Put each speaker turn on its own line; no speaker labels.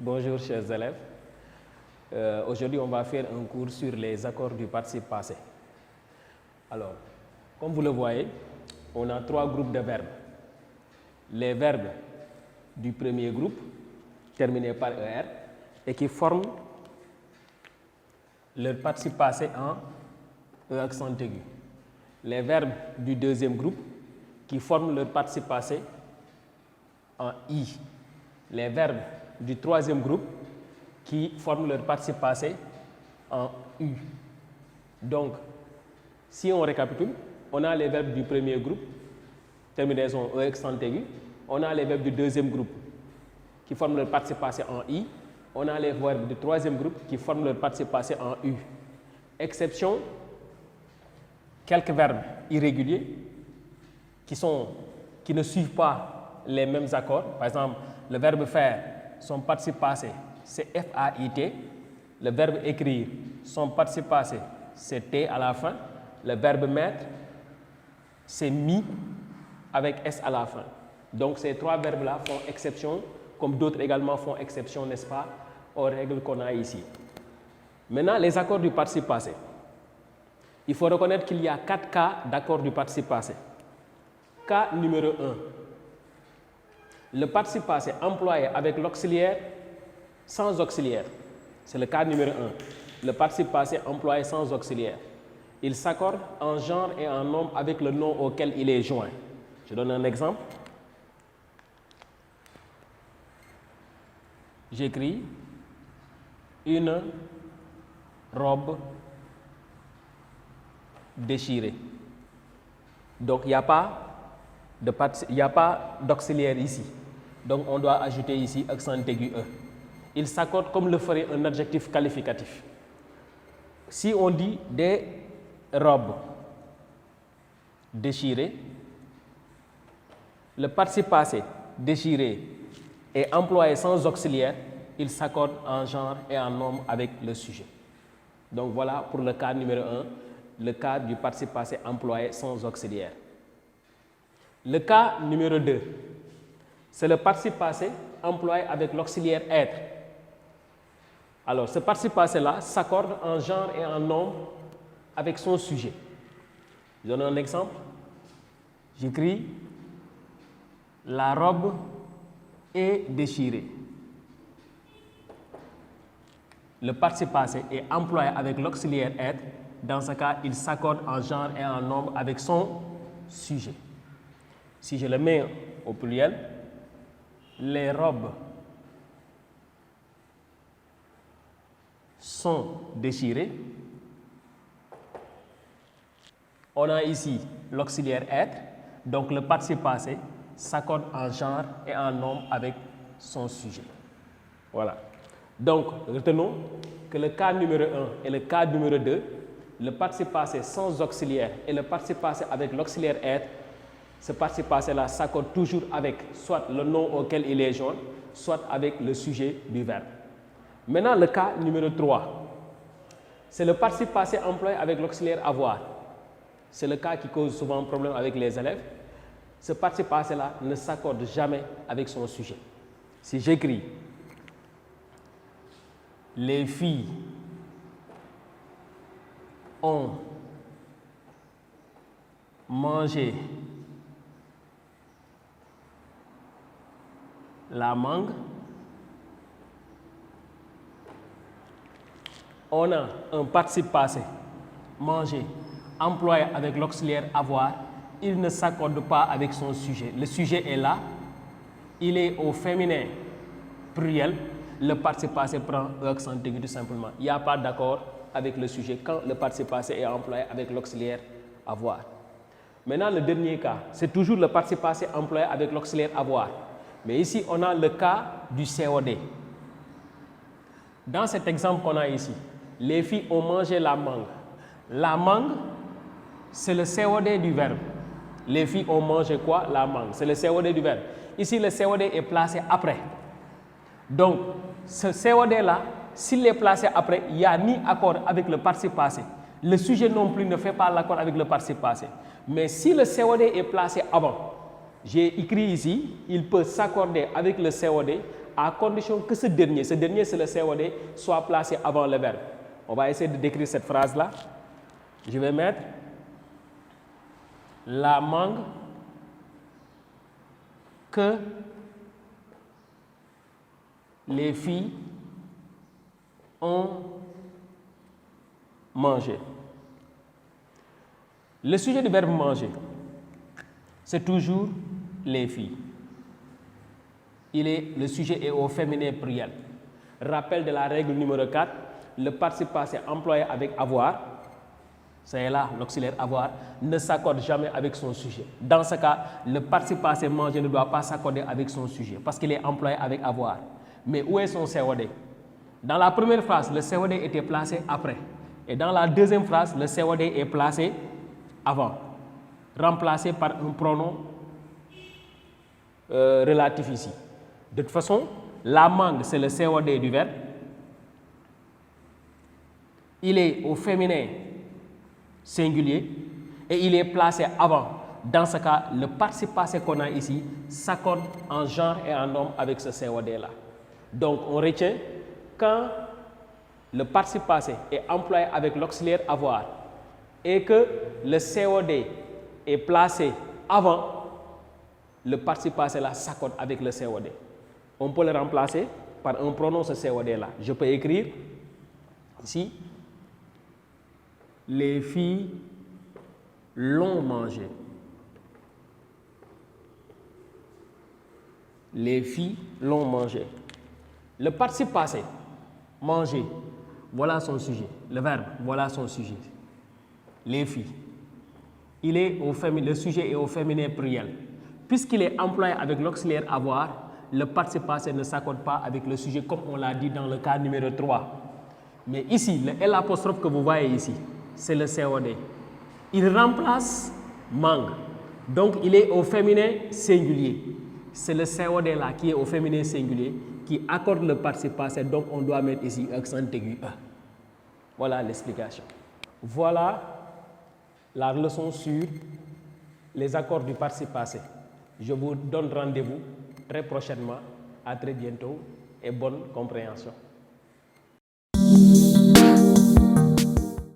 Bonjour chers élèves. Aujourd'hui on va faire un cours sur les accords du participe passé. Alors, comme vous le voyez, on a trois groupes de verbes. Les verbes du premier groupe, terminés par ER, et qui forment leur participe passé en E accent aigu. Les verbes du deuxième groupe, qui forment leur participe passé en I. Les verbes du troisième groupe, qui forment leur participe passé en U. Donc, si on récapitule, on a les verbes du premier groupe, terminaison E accent aigu. On a les verbes du deuxième groupe qui forment leur participe passé en I. On a les verbes du troisième groupe qui forment leur participe passé en U. Exception, quelques verbes irréguliers qui ne suivent pas les mêmes accords. Par exemple, le verbe faire, son participe passé, c'est FAIT. Le verbe écrire, son participe passé, c'est T à la fin. Le verbe mettre, c'est mi avec S à la fin. Donc ces trois verbes-là font exception, comme d'autres également font exception, n'est-ce pas, aux règles qu'on a ici. Maintenant, les accords du participe passé. Il faut reconnaître qu'il y a 4 cas d'accords du participe passé. Cas numéro 1. Le participe passé employé avec l'auxiliaire sans auxiliaire. C'est le cas numéro 1. Le participe passé employé sans auxiliaire. Il s'accorde en genre et en nombre avec le nom auquel il est joint. Je donne un exemple. J'écris une robe déchirée. Donc, il n'y a pas d'auxiliaire ici. Donc, on doit ajouter ici accent aigu E. Il s'accorde comme le ferait un adjectif qualificatif. Si on dit des robes déchirées, le participe passé déchiré est employé sans auxiliaire, il s'accorde en genre et en nombre avec le sujet. Donc voilà pour le cas numéro 1, le cas du participe passé employé sans auxiliaire. Le cas numéro 2, c'est le participe passé employé avec l'auxiliaire être. Alors ce participe passé-là s'accorde en genre et en nombre avec son sujet. Je donne un exemple. J'écris la robe est déchirée. Le participe passé est employé avec l'auxiliaire être. Dans ce cas, il s'accorde en genre et en nombre avec son sujet. Si je le mets au pluriel, les robes sont déchirées. On a ici l'auxiliaire être, donc le participe passé s'accorde en genre et en nombre avec son sujet. Voilà. Donc, retenons que le cas numéro 1 et le cas numéro 2, le participe passé sans auxiliaire et le participe passé avec l'auxiliaire être, ce participe passé-là s'accorde toujours avec soit le nom auquel il est joint, soit avec le sujet du verbe. Maintenant, le cas numéro 3, c'est le participe passé employé avec l'auxiliaire avoir. C'est le cas qui cause souvent problème avec les élèves. Ce participe passé-là ne s'accorde jamais avec son sujet. Si j'écris les filles ont mangé la mangue, on a un participe passé, manger, employé avec l'auxiliaire avoir, il ne s'accorde pas avec son sujet. Le sujet est là, il est au féminin pluriel, le participe passé prend l'accent aigu tout simplement. Il n'y a pas d'accord avec le sujet quand le participe passé est employé avec l'auxiliaire avoir. Maintenant, le dernier cas, c'est toujours le participe passé employé avec l'auxiliaire avoir. Mais ici, on a le cas du COD. Dans cet exemple qu'on a ici, les filles ont mangé la mangue. La mangue, c'est le COD du verbe. Les filles ont mangé quoi? La mangue. C'est le COD du verbe. Ici, le COD est placé après. Donc, ce COD-là, s'il est placé après, il n'y a ni accord avec le participe passé. Le sujet non plus ne fait pas l'accord avec le participe passé. Mais si le COD est placé avant, j'ai écrit ici, il peut s'accorder avec le COD à condition que ce dernier c'est le COD, soit placé avant le verbe. On va essayer de décrire cette phrase-là. Je vais mettre la mangue que les filles ont mangé. Le sujet du verbe manger, c'est toujours les filles. Le sujet est au féminin pluriel. Rappel de la règle numéro 4, le participe passé employé avec avoir, c'est là l'auxiliaire avoir, ne s'accorde jamais avec son sujet. Dans ce cas, le participe passé manger ne doit pas s'accorder avec son sujet parce qu'il est employé avec avoir. Mais où est son COD? Dans la première phrase, le COD était placé après. Et dans la deuxième phrase, le COD est placé avant, remplacé par un pronom relatif ici. De toute façon, la mangue, c'est le COD du verbe. Il est au féminin singulier et il est placé avant. Dans ce cas, le participe passé qu'on a ici s'accorde en genre et en nombre avec ce COD-là. Donc, on retient quand le participe passé est employé avec l'auxiliaire avoir et que le COD est placé avant, le participe passé là s'accorde avec le COD. On peut le remplacer par un pronom ce COD là. Je peux écrire ici, les filles l'ont mangé. Les filles l'ont mangé. Le participe passé, manger, voilà son sujet. Le verbe, voilà son sujet. Les filles. Le sujet est au féminin pluriel. Puisqu'il est employé avec l'auxiliaire avoir, le participe passé ne s'accorde pas avec le sujet comme on l'a dit dans le cas numéro 3. Mais ici, le L' que vous voyez ici, c'est le COD. Il remplace mangue. Donc, il est au féminin singulier. C'est le COD là qui est au féminin singulier qui accorde le participe passé. Donc, on doit mettre ici accent aigu E. Voilà l'explication. Voilà la leçon sur les accords du participe passé. Je vous donne rendez-vous très prochainement. À très bientôt et bonne compréhension.